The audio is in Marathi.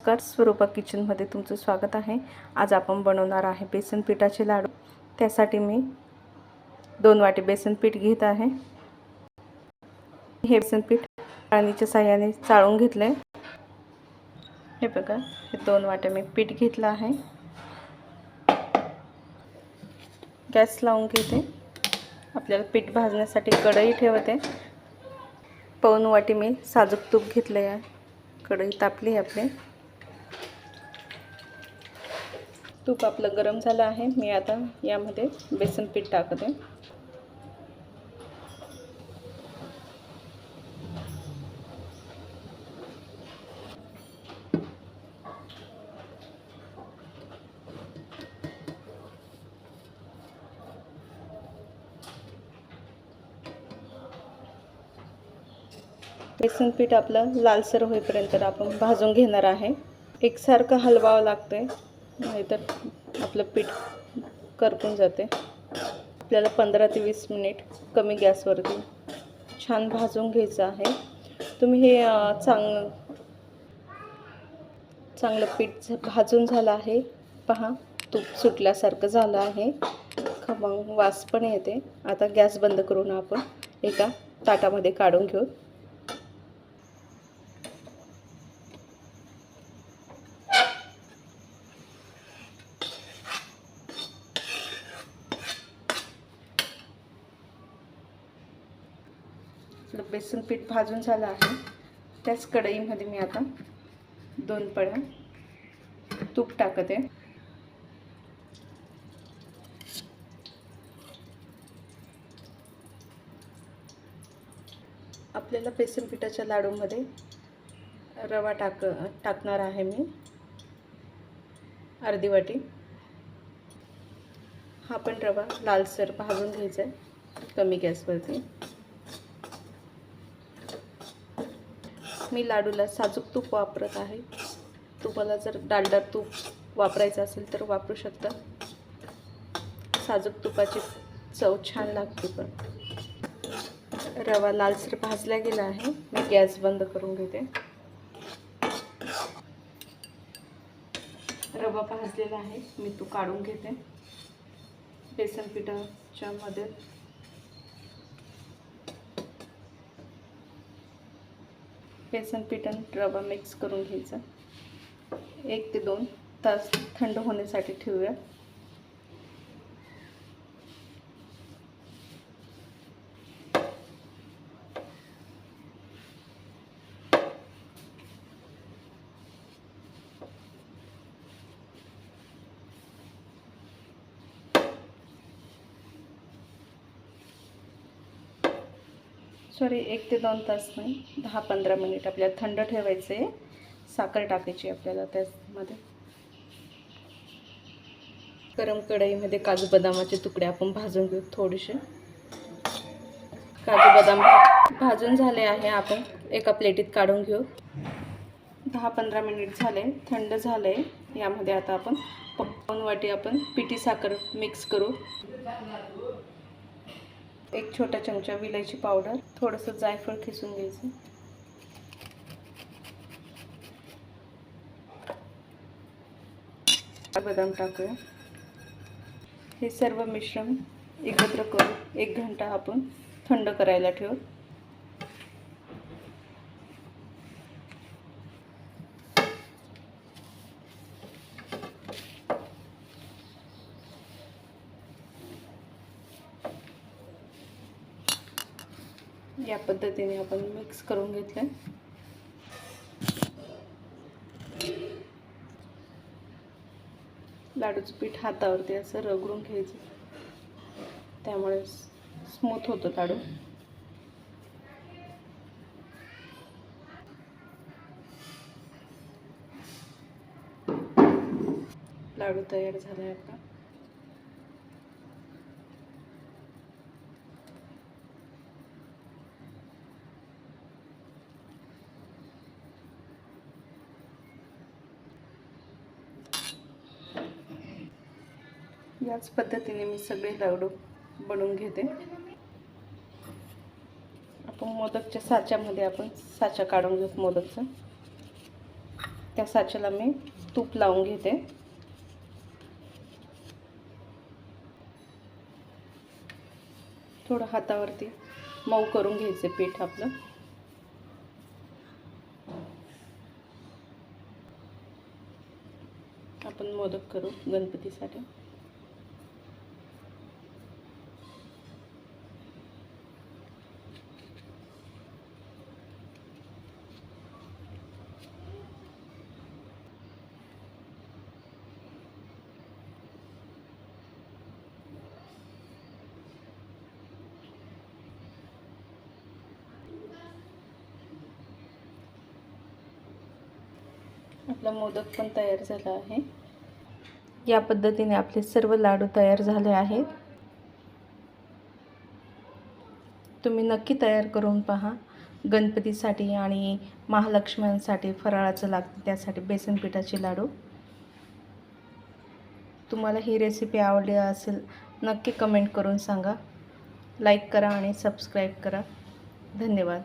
नमस्कार, स्वरूपा किचनमध्ये तुमचं स्वागत आहे। आज आपण बनवणार आहे बेसन पिठाचे लाडू। त्यासाठी मी 2 वाटी बेसन पीठ घेत आहे। हे बेसन पीठ चाळणीच्या साहाय्याने चाळून घेतले। हे बघा, हे 2 वाट्या मी पीठ घेतलं आहे। गॅस लावून घेते। आपल्याला पीठ भाजण्यासाठी कढई ठेवते। पाऊण वाटी मी साजूक तूप घेतले आहे। कढई तापली आपली। तूप आपलं गरम झालं आहे। मी आता यामध्ये बेसन पीठ टाकते। बेसन पीठ आपलं लालसर होईपर्यंत आपण भाजून घेणार आहे। एकसारखं हलवावं लागते, नाहीतर आपलं पीठ करपून जाते। आपल्याला 15 ते 20 मिनिट कमी गॅसवरती छान भाजून घ्यायचं आहे। तुम्ही हे चांगलं पीठ भाजून झालं आहे। पहा, तूप सुटल्यासारखं झालं आहे। खमंग वास पण येते। आता गॅस बंद करून आपण एका ताटामध्ये काढून घेऊ। बेसन पीठ भाजून झालं आहे। त्याच कढईमध्ये मी आता 2 पळ्या तूप टाकते। आपल्याला बेसन पिठाच्या लाडूमध्ये रवा टाकणार आहे मी अर्धी वाटी। हा पण रवा लालसर भाजून घ्यायचा आहे कमी गॅसवरती। मी लाडूला साजूक तूप वापरत आहे। तुम्हाला जर डालडा तूप वापरायचं असेल तर वापरू शकता। साजूक तुपाची चव छान लागते। पण रवा लालसर भाजला गेला आहे। मी गॅस बंद करून घेते। रवा भाजलेला आहे, मी तो काढून घेते। बेसन पिठाच्या मध्ये बेसन पीठ आणि रवा मिक्स करून घ्यायचा। 1 ते 2 तास थंड होण्यासाठी ठेवूया। सॉरी, 1 ते 2 तास नाही, 10-15 मिनिट आपल्याला थंड ठेवायचे आहे। साखर टाकायची आपल्याला त्यामध्ये। गरम कढईमध्ये काजू बदामाचे तुकडे आपण भाजून घेऊ। थोडेसे काजू बदाम भाजून झाले आहे। आपण एका प्लेटीत काढून घेऊ। 10-15 मिनिट झाले, थंड झाले। यामध्ये आता आपण पाऊण वाटी आपण पिठी साखर मिक्स करू। 1 छोटा चमचा विलायची पावडर, थोडंसं जायफळ खिसून घ्यायचं। बदाम टाकूया। हे सर्व मिश्रण एकत्र करून 1 घंटा आपण थंड करायला ठेवू। या पद्धतीने आपण मिक्स करून घेतलं। लाडूचं पीठ हातावरती असं रगडून घ्यायचं, त्यामुळे स्मूथ होतं लाडू। लाडू तयार झालाय आपला। याच पद्धतीने मी सगळे लाडू बनवून घेते। आपण मोदकच्या साच्यामध्ये आपण साचा काढून घेऊ मोदकचा। त्या साच्याला मी तूप लावून घेते. थोडं हातावरती मऊ करून घ्यायचे पीठ आपलं. आपण मोदक करू गणपतीसाठी. आपला मोदक पण तयार झाला आहे. या पद्धतीने आपले सर्व लाडू तयार झाले आहेत. तुम्ही नक्की तयार करून पहा. गणपतीसाठी आणि महालक्ष्म्यांसाठी फराळाचं लागतं, त्यासाठी बेसन पिठाचे लाडू. तुम्हाला ही रेसिपी आवडली असेल नक्की कमेंट करून सांगा. लाईक करा आणि सबस्क्राईब करा. धन्यवाद.